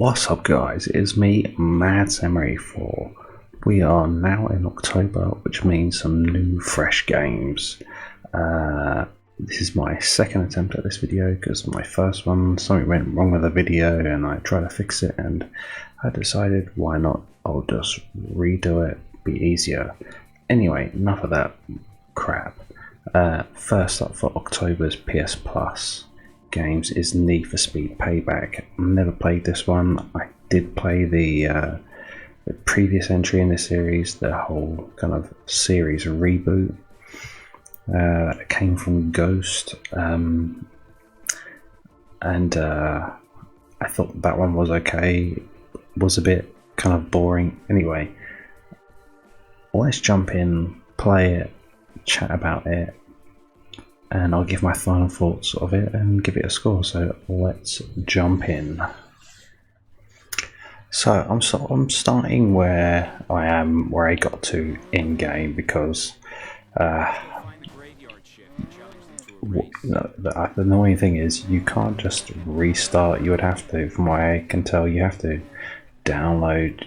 What's up guys, it's me, Mad Samurai 4. We are now in October, which means some new fresh games. This is my second attempt at this video because my first one, something went wrong with the video and I tried to fix it and I decided why not, I'll just redo it, be easier. Anyway, enough of that crap. First up for October's PS Plus games is Need for Speed Payback. Never played this one. I did play the previous entry in this series, the whole kind of series reboot. It came from Ghost, and I thought that one was okay. Was a bit kind of boring. Anyway, let's jump in, play it, chat about it, and I'll give my final thoughts of it and give it a score. So let's jump in. So I'm starting where I got to in game because the annoying thing is you can't just restart. You would have to, from what I can tell, you have to delete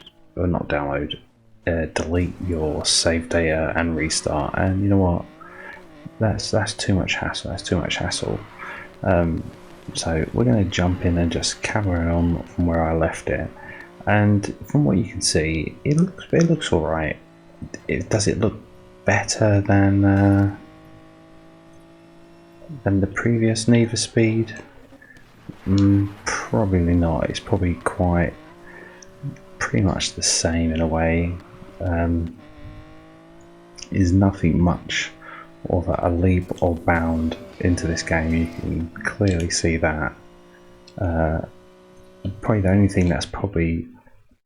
your save data and restart. And you know what? That's too much hassle. So we're going to jump in and just carry on from where I left it. And from what you can see, it looks all right. Does it look better than the previous Need for Speed? Probably not. It's probably pretty much the same in a way. Is nothing much of a leap or bound into this game. You can clearly see that. Probably the only thing that's probably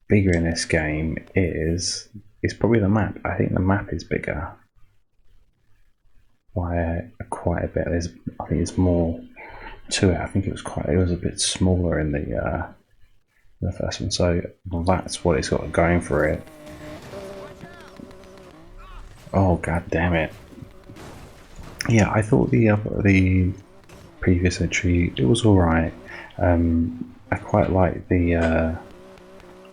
bigger in this game is probably the map. I think the map is bigger by quite a bit. I think there's more to it. I think it was a bit smaller in the first one. So that's what it's got going for it. Oh god damn it! Yeah, I thought the previous entry, it was all right. I quite liked the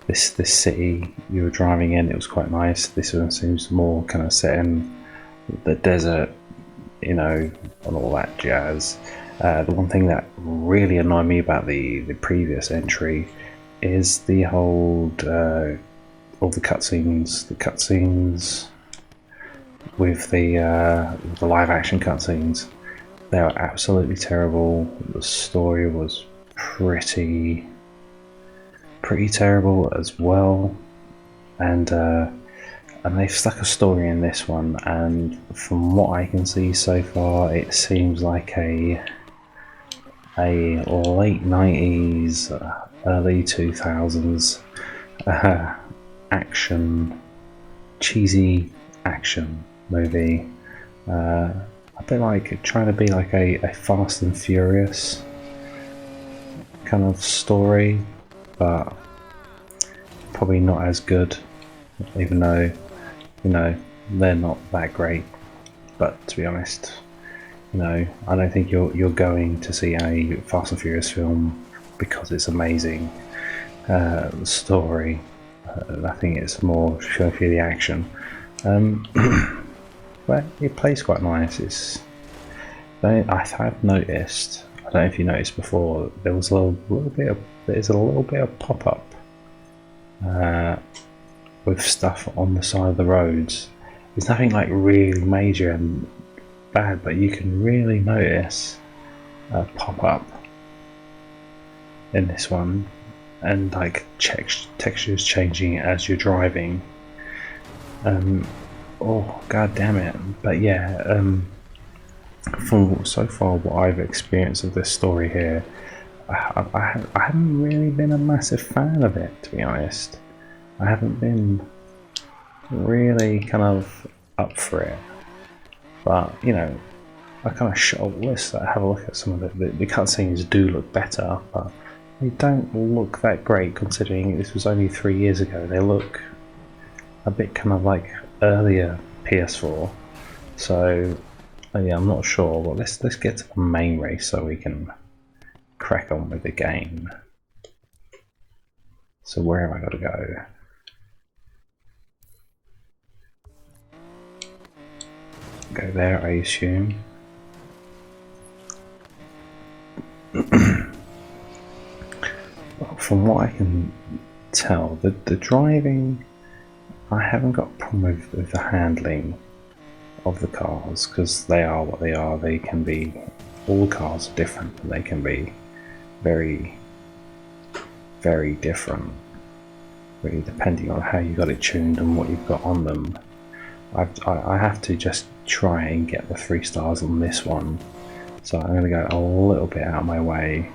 this city you were driving in. It was quite nice. This one seems more kind of set in the desert, you know, and all that jazz. The one thing that really annoyed me about the previous entry is the whole all the cutscenes. The cutscenes with the live action cutscenes, they were absolutely terrible. The story was pretty terrible as well, and they've stuck a story in this one, and from what I can see so far, it seems like a late 90s, early 2000s cheesy action movie, a bit like trying to be like a Fast and Furious kind of story, but probably not as good, even though, you know, they're not that great. But to be honest, you know, I don't think you're going to see a Fast and Furious film because it's amazing story. I think it's more show for the action. But it plays quite nice. I have noticed, I don't know if you noticed before, there's a little bit of pop-up with stuff on the side of the roads. It's nothing like really major and bad, but you can really notice a pop-up in this one, and like textures changing as you're driving. Oh god damn it! But yeah, from so far what I've experienced of this story here, I haven't really been a massive fan of it, to be honest. I haven't been really kind of up for it. But you know, I kind of let's have a look at some of the cutscenes. Do look better, but they don't look that great considering this was only 3 years ago. They look a bit kind of like earlier PS4. So yeah, I'm not sure. But let's get to the main race so we can crack on with the game. So where have I got to go? Go there, I assume. Well, from what I can tell, the driving, I haven't got a problem with the handling of the cars, because they are what they are. They can be, all cars are different, and they can be very, very different, really depending on how you got it tuned and what you've got on them. I have to just try and get the 3 stars on this one, so I'm going to go a little bit out of my way.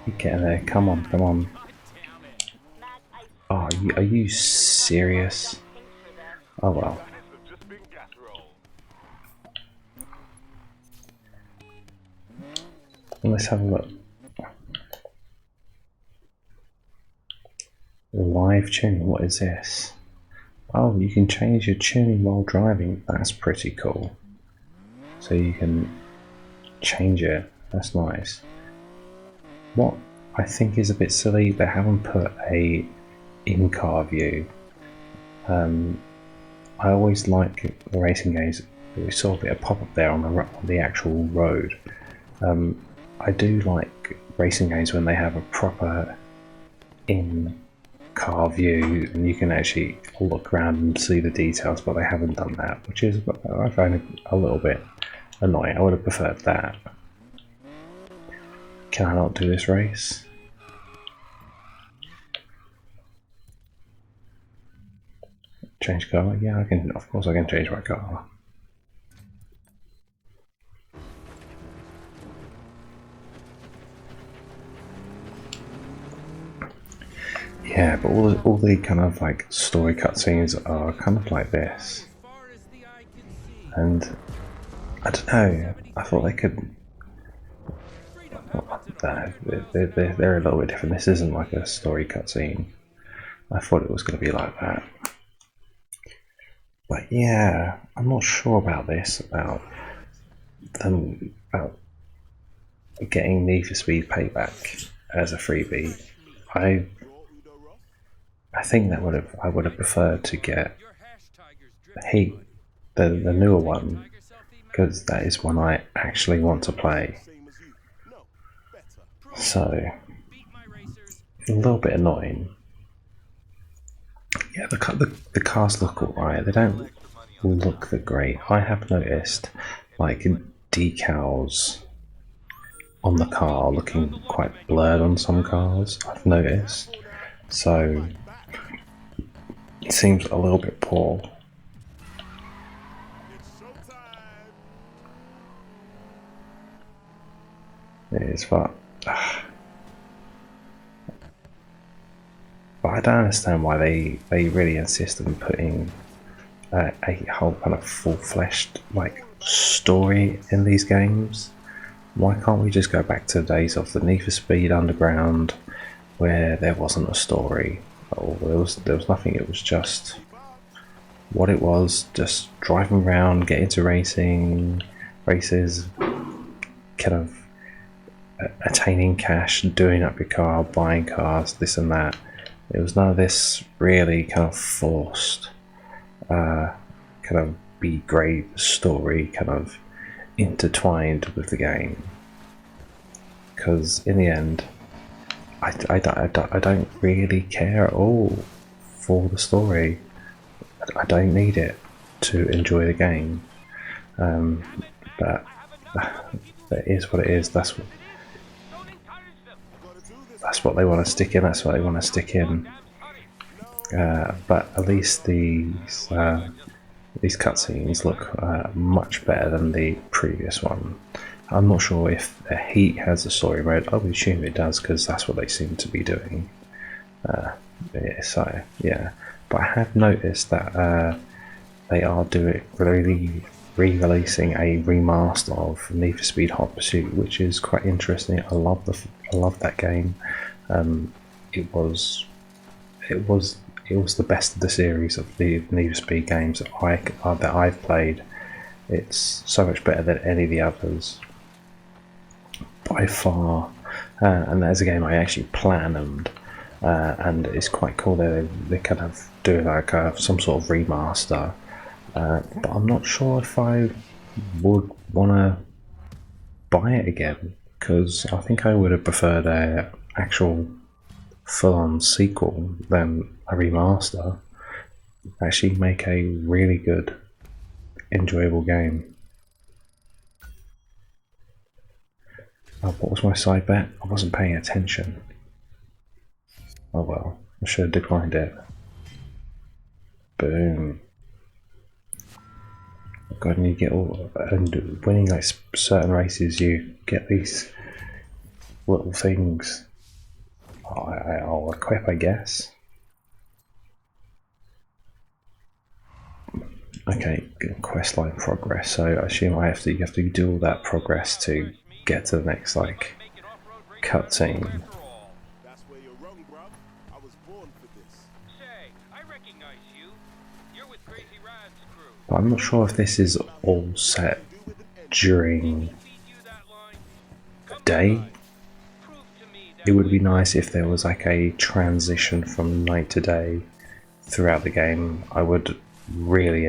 You're getting there, come on, come on. Oh, are you serious? Oh well. Let's have a look. Live tuning, what is this? Oh, you can change your tuning while driving. That's pretty cool. So you can change it. That's nice. What I think is a bit silly, they haven't put a in-car view. I always like the racing games. We saw a bit of pop-up there on the actual road. I do like racing games when they have a proper in-car view and you can actually look around and see the details, but they haven't done that, which is, I find it a little bit annoying. I would have preferred that. Can I not do this race? Change car? Yeah, I can. Of course, I can change my car. Yeah, but all the kind of like story cutscenes are kind of like this, and I don't know. I thought they could. They're a little bit different. This isn't like a story cutscene. I thought it was going to be like that. But yeah, I'm not sure about this, about getting Need for Speed Payback as a freebie. I think that I would have preferred to get Heat, the newer one, because that is one I actually want to play. So a little bit annoying. Yeah, the cars look alright. They don't look that great. I have noticed like decals on the car looking quite blurred on some cars. I've noticed, so it seems a little bit poor. It is, but I don't understand why they really insist on putting a whole kind of full-fleshed like story in these games. Why can't we just go back to the days of the Need for Speed Underground, where there wasn't a story, or there was nothing? It was just what it was, just driving around, getting to races, kind of attaining cash, doing up your car, buying cars, this and that. It was none of this really kind of forced, kind of B-grade story kind of intertwined with the game. Because in the end, I don't really care at all for the story. I don't need it to enjoy the game. But that is what it is. That's what they want to stick in. That's what they want to stick in. But at least these cutscenes look much better than the previous one. I'm not sure if Heat has a story mode. I would assume it does, because that's what they seem to be doing. So yeah, but I have noticed that they are re-releasing a remaster of Need for Speed Hot Pursuit, which is quite interesting. I love that game. It was the best of the series of the Need for Speed games that I've played. It's so much better than any of the others. by far, and that is a game I actually planned, and it's quite cool that they kind of do like some sort of remaster, but I'm not sure if I would want to buy it again, because I think I would have preferred a actual full-on sequel than a remaster. Actually make a really good, enjoyable game. Oh, what was my side bet? I wasn't paying attention. Oh well, I should have declined it. Boom. God, and you get all, and winning like certain races, you get these little things. I'll equip, I guess. Okay, questline progress. So I assume you have to do all that progress to get to the next like cutscene. But I'm not sure if this is all set during the day. It would be nice if there was like a transition from night to day throughout the game. I would really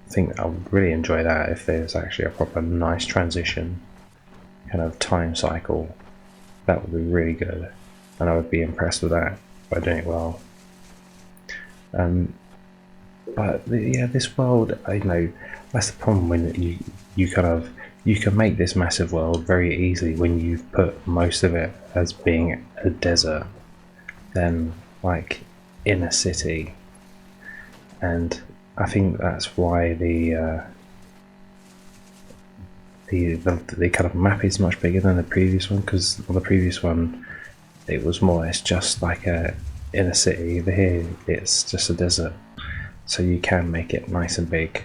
think I would really enjoy that if there's actually a proper nice transition kind of time cycle. That would be really good, and I would be impressed with that by doing it well. But yeah, this world, I know that's the problem when you can make this massive world very easily when you've put most of it as being a desert, then like in a city, and I think that's why the kind of map is much bigger than the previous one, because on the previous one it was more or less just like a in a city. Over here it's just a desert, so you can make it nice and big.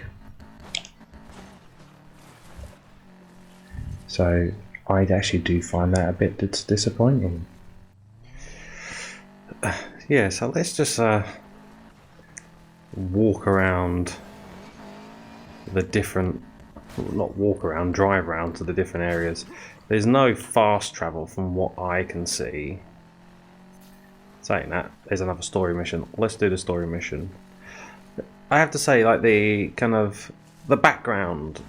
So I actually do find that a bit disappointing. Yeah, so let's just walk around the different, not walk around, drive around to the different areas. There's no fast travel from what I can see. Saying that, there's another story mission. Let's do the story mission. I have to say, like, the kind of the background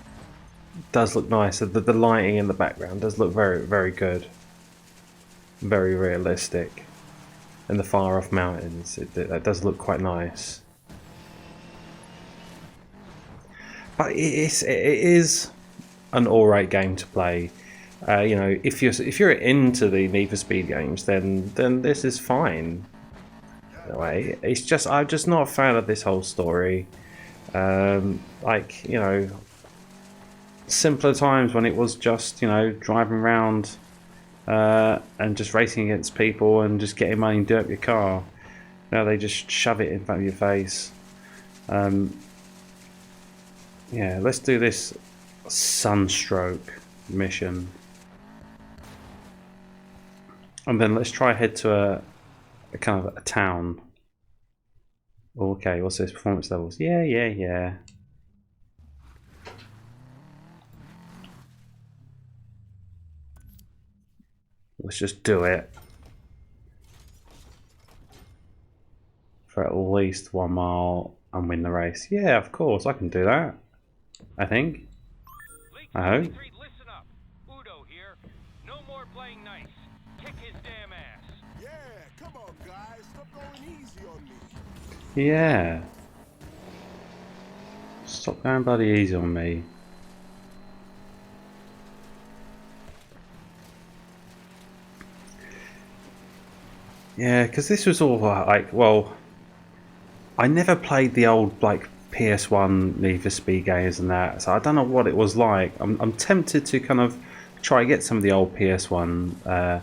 does look nice. The lighting in the background does look very, very good, very realistic. And the far off mountains, that does look quite nice. But it is an alright game to play. You know, if you're into the Need for Speed games, then this is fine. Anyway, it's just I'm just not a fan of this whole story. Like, you know, simpler times when it was just, you know, driving around and just racing against people and just getting money and do up your car. Now they just shove it in front of your face. Yeah, let's do this sunstroke mission. And then let's try head to a kind of a town. Okay, what's this? Performance levels. Yeah. Let's just do it. For at least 1 mile and win the race. Yeah, of course, I can do that. I think. I hope. Listen up. Udo here. No more playing nice. Kick his damn ass. Yeah, come on, guys. Stop going easy on me. Yeah. Stop going bloody easy on me. Yeah, because this was all like, well, I never played the old like PS1 Need for Speed games and that, so I don't know what it was like. I'm tempted to kind of try get some of the old PS1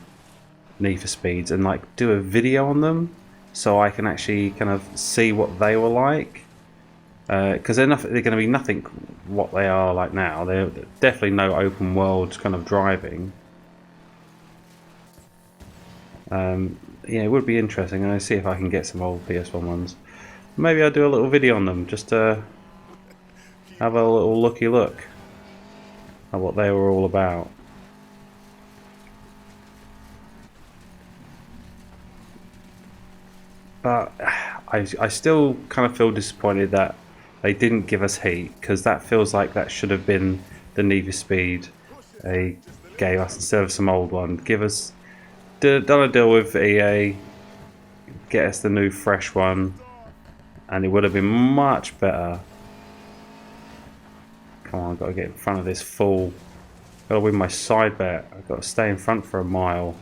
Need for Speeds and like do a video on them, so I can actually kind of see what they were like. Because they're going to be nothing what they are like now. They're definitely no open world kind of driving. Yeah, it would be interesting. I'm going to see if I can get some old PS1 ones. Maybe I'll do a little video on them just to have a little looky look at what they were all about. but I still kind of feel disappointed that they didn't give us Heat, because that feels like that should have been the Need for Speed they gave us instead of some old one. Give us done a deal with EA, get us the new fresh one, and it would have been much better. Come on, I've got to get in front of this fool. Got to win my side bet. I've got to stay in front for a mile.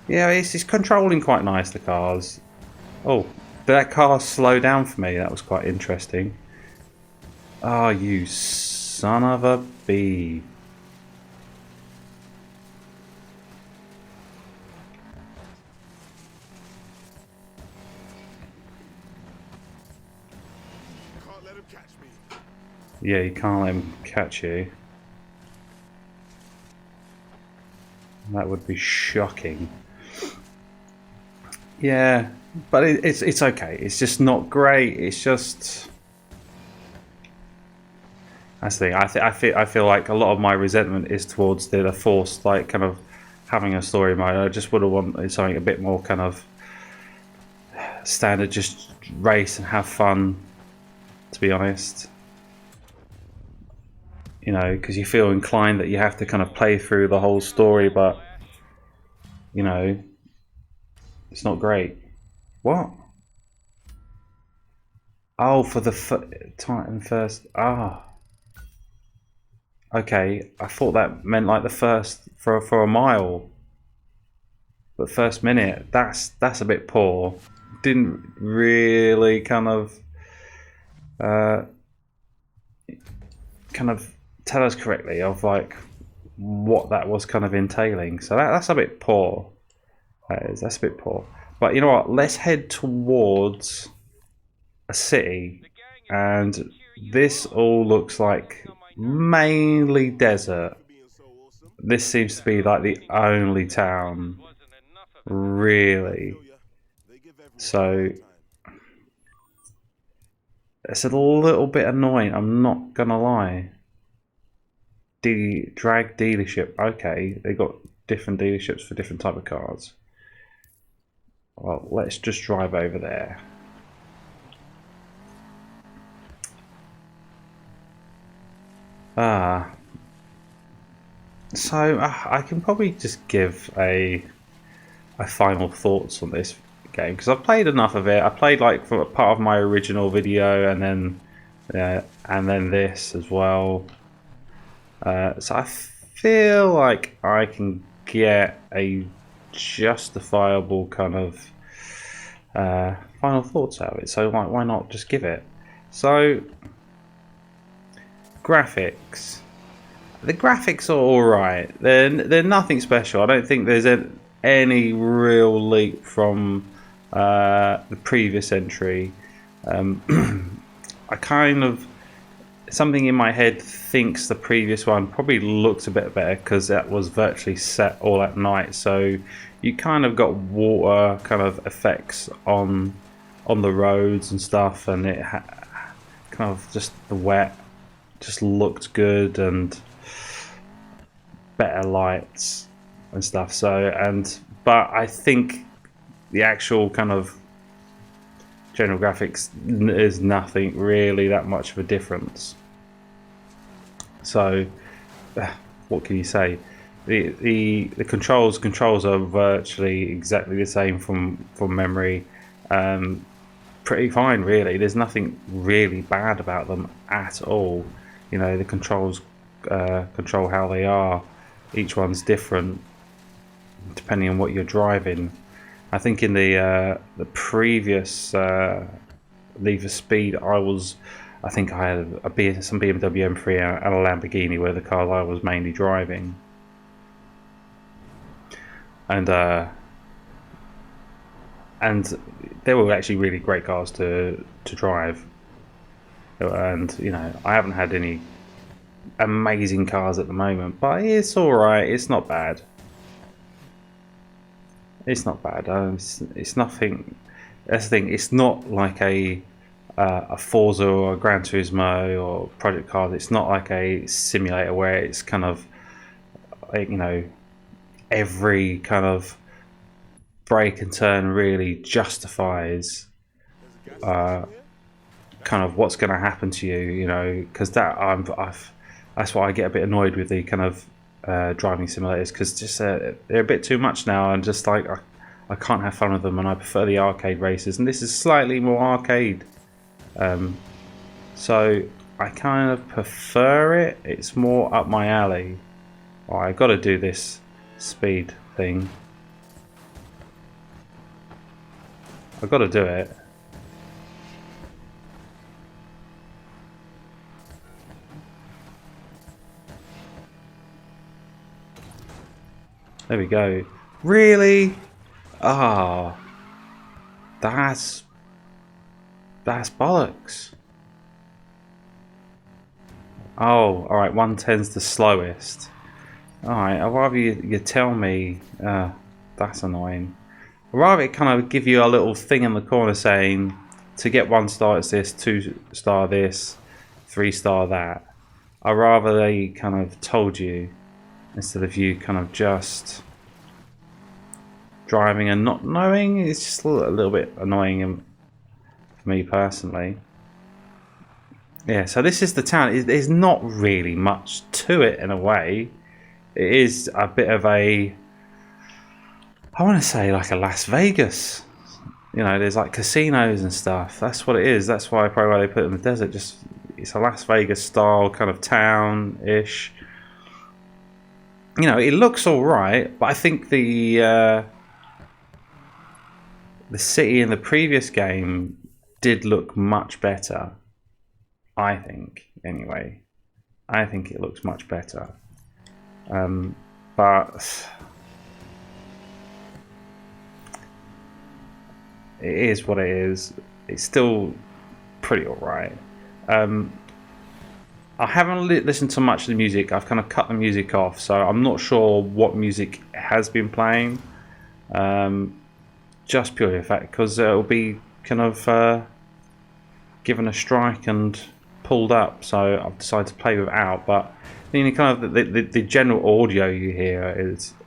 Yeah, it's controlling quite nice, the cars. Oh, did that car slow down for me? That was quite interesting. Oh, you son of a bee. Can't let him catch me. Yeah, you can't let him catch you. That would be shocking. Yeah, but it's okay. It's just not great. It's just that's the thing. I feel like a lot of my resentment is towards the forced, like, kind of having a story mode. I just would have wanted something a bit more kind of standard, just race and have fun. To be honest, you know, because you feel inclined that you have to kind of play through the whole story, but you know, it's not great. What? Oh, for the Titan first. Ah. Okay, I thought that meant like the first for a mile. But first minute, that's a bit poor. Didn't really kind of tell us correctly of like what that was kind of entailing. So that's a bit poor. That's a bit poor. But you know what? Let's head towards a city, and this all looks like mainly desert. This seems to be like the only town, really. So it's a little bit annoying, I'm not gonna lie. Drag dealership. Okay, they got different dealerships for different type of cars. Well, let's just drive over there. So I can probably just give a final thoughts on this game, because I've played enough of it. I played like for part of my original video, and then this as well. So I feel like I can get a justifiable kind of final thoughts out of it. So like, why not just give it? So graphics. The graphics are alright. They're nothing special. I don't think there's any real leap from the previous entry. I kind of, something in my head thinks the previous one probably looks a bit better because that was virtually set all at night. So you kind of got water kind of effects on the roads and stuff, and it kind of just the wet just looked good, and better lights and stuff. So but I think the actual kind of general graphics is nothing really that much of a difference. So what can you say? The controls are virtually exactly the same from memory. Pretty fine, really. There's nothing really bad about them at all. You know, the controls control how they are. Each one's different depending on what you're driving. I think in the previous Need for Speed, I think I had some BMW M3 and a Lamborghini were the cars I was mainly driving, and they were actually really great cars to drive. And you know, I haven't had any amazing cars at the moment, but it's all right. It's not bad. It's not bad. It's nothing. That's the thing. It's not like a Forza or a Gran Turismo or Project Cars. It's not like a simulator where it's kind of you know, every kind of break and turn really justifies kind of what's going to happen to you, you know, because that's why I get a bit annoyed with the kind of driving simulators, because just they're a bit too much now, and just like I can't have fun with them, and I prefer the arcade races, and this is slightly more arcade, so I kind of prefer it. It's more up my alley. Oh, I've got to do this speed thing. I've got to do it. There we go. Really? Ah, that's bollocks. Oh, alright, 110's the slowest. Alright, I'd rather you tell me. That's annoying. I'd rather it kind of give you a little thing in the corner saying, to get 1 star it's this, 2 star this, 3 star that. I'd rather they kind of told you, instead of you kind of just driving and not knowing. It's just a little bit annoying for me personally. Yeah, so this is the town. There's not really much to it in a way. It is a bit of I want to say like a Las Vegas. You know, there's like casinos and stuff. That's what it is. That's why probably why they put it in the desert. Just it's a Las Vegas style kind of town-ish. You know, it looks all right, but I think the city in the previous game did look much better. I think, anyway. I think it looks much better. But it is what it is. It's still pretty alright. I haven't listened to much of the music. I've kind of cut the music off, so I'm not sure what music has been playing. Just purely the fact because it'll be kind of given a strike and pulled up, so I've decided to play without. But you know, kind of the general audio you hear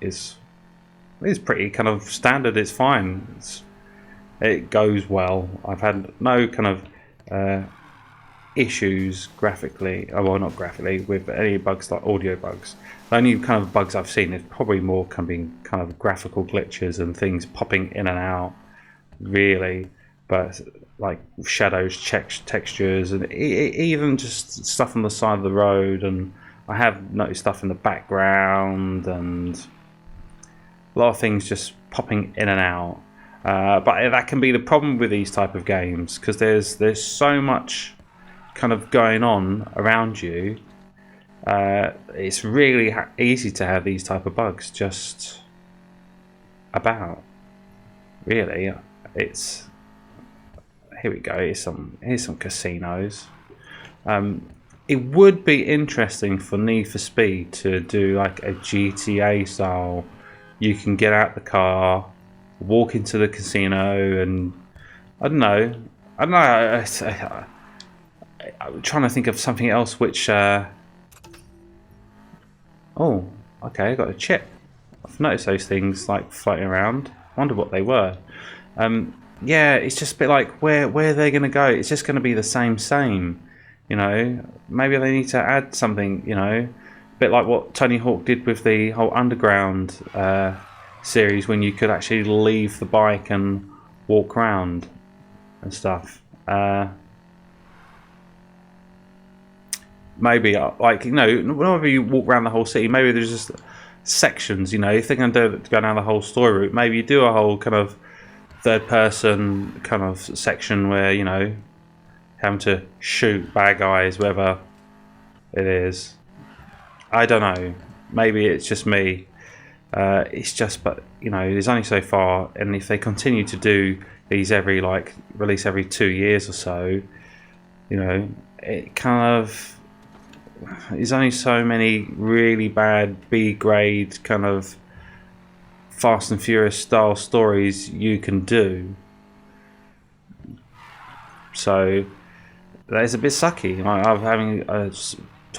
is pretty kind of standard. It's fine. It goes well. I've had no kind of issues graphically, well not graphically, with any bugs like audio bugs. The only kind of bugs I've seen is probably more kind of graphical glitches and things popping in and out, really. But like shadows, textures, and even just stuff on the side of the road. And I have noticed stuff in the background and a lot of things just popping in and out. But that can be the problem with these type of games, because there's so much kind of going on around you. It's really easy to have these type of bugs just about. Really, it's here we go. Here's some casinos. It would be interesting for Need for Speed to do like a GTA style. You can get out the car, walk into the casino, and I don't know. I'm trying to think of something else which. Oh, okay, I got a chip. I've noticed those things like floating around. Wonder what they were. Yeah, it's just a bit like where are they going to go? It's just going to be the same. You know, maybe they need to add something. You know, a bit like what Tony Hawk did with the whole Underground series, when you could actually leave the bike and walk around and stuff. Maybe like, you know, whenever you walk around the whole city, maybe there's just sections. You know, if they're going to go down the whole story route, maybe you do a whole kind of third-person kind of section where, you know, having to shoot bad guys, whether it is. I don't know. Maybe it's just me. It's just, but you know, there's only so far, and if they continue to do these release every 2 years or so, you know, it kind of. There's only so many really bad B-grade kind of Fast and Furious style stories you can do. So that is a bit sucky. I'm having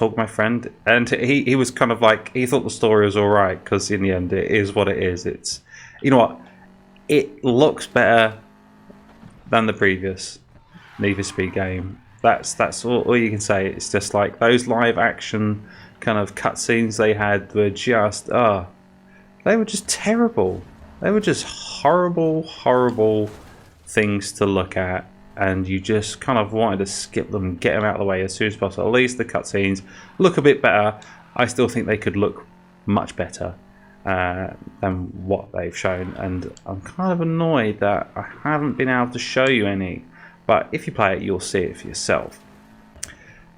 talked to my friend, and he was kind of like, he thought the story was alright, because in the end it is what it is. It's, you know what, it looks better than the previous Need for Speed game. That's all you can say. It's just like those live action kind of cutscenes they had were just they were just terrible. They were just horrible things to look at, and you just kind of wanted to skip them, get them out of the way as soon as possible. At least the cutscenes look a bit better. I still think they could look much better than what they've shown, and I'm kind of annoyed that I haven't been able to show you any. But if you play it, you'll see it for yourself.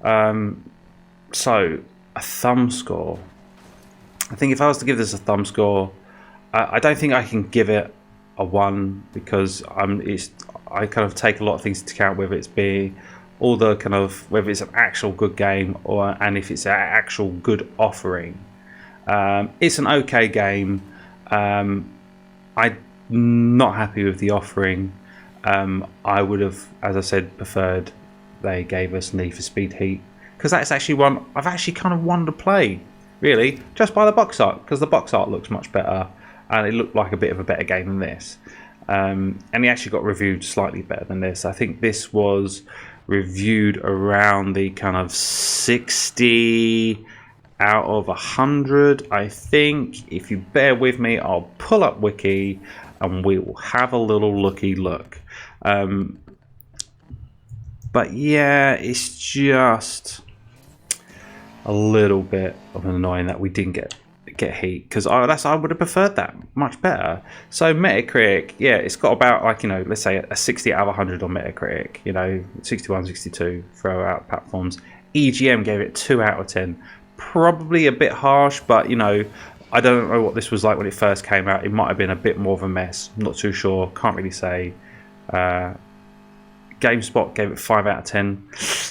So, a thumb score. I think if I was to give this a thumb score, I don't think I can give it a 1, because I kind of take a lot of things into account, whether it's being all the kind of, whether it's an actual good game and if it's an actual good offering. It's an okay game. I'm not happy with the offering. I would have, as I said, preferred they gave us Need for Speed Heat, because that's actually one I've actually kind of wanted to play, really, just by the box art, because the box art looks much better and it looked like a bit of a better game than this. And he actually got reviewed slightly better than this. I think this was reviewed around the kind of 60 out of 100. I think, if you bear with me, I'll pull up Wiki and we will have a little looky look. But yeah, it's just a little bit of an annoying that we didn't get Heat, because I would have preferred that much better. So Metacritic, yeah, it's got about, like, you know, let's say a 60 out of 100 on Metacritic, you know, 61, 62 throughout platforms. EGM gave it 2 out of 10. Probably a bit harsh, but, you know, I don't know what this was like when it first came out. It might have been a bit more of a mess. I'm not too sure. Can't really say. GameSpot gave it 5 out of 10.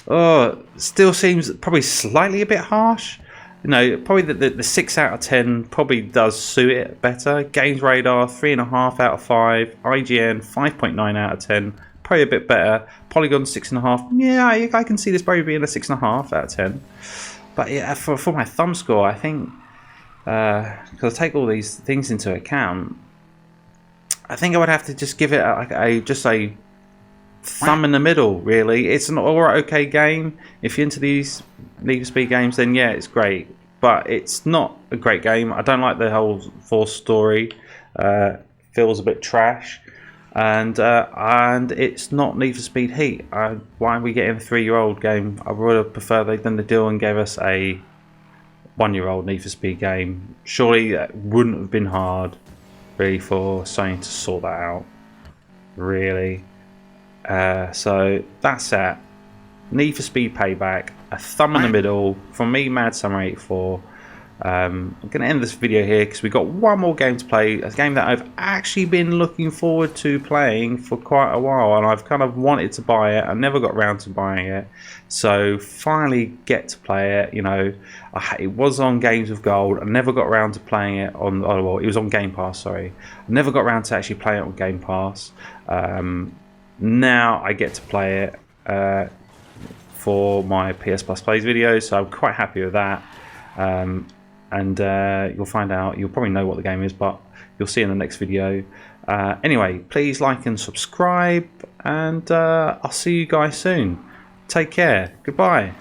Oh, still seems probably slightly a bit harsh. You know, probably the 6 out of 10 probably does suit it better. Games Radar 3.5 out of 5. IGN 5.9 out of 10. Probably a bit better. Polygon 6.5. Yeah, I can see this probably being a 6.5 out of 10. But yeah, for my thumb score, I think, because I take all these things into account, I think I would have to just give it a thumb in the middle, really. It's an alright, okay game. If you're into these Need for Speed games, then yeah, it's great. But it's not a great game. I don't like the whole Force story. Feels a bit trash. And it's not Need for Speed Heat. Why are we getting a 3-year-old game? I would have preferred they'd done the deal and gave us a 1-year-old Need for Speed game. Surely that wouldn't have been hard, really, for Sony to sort that out. Really. So that's it. Need for Speed Payback, a thumb in the middle from me, Mad Summer 84. I'm going to end this video here because we've got one more game to play, a game that I've actually been looking forward to playing for quite a while, and I've kind of wanted to buy it. I never got around to buying it, so finally get to play it. You know, it was on Games with Gold. I never got around to playing it on, oh well, it was on Game Pass, sorry. I never got around to actually playing it on Game Pass. Now I get to play it for my PS Plus Plays video, so I'm quite happy with that. And you'll find out, you'll probably know what the game is, but you'll see in the next video. Anyway, please like and subscribe, and I'll see you guys soon. Take care. Goodbye.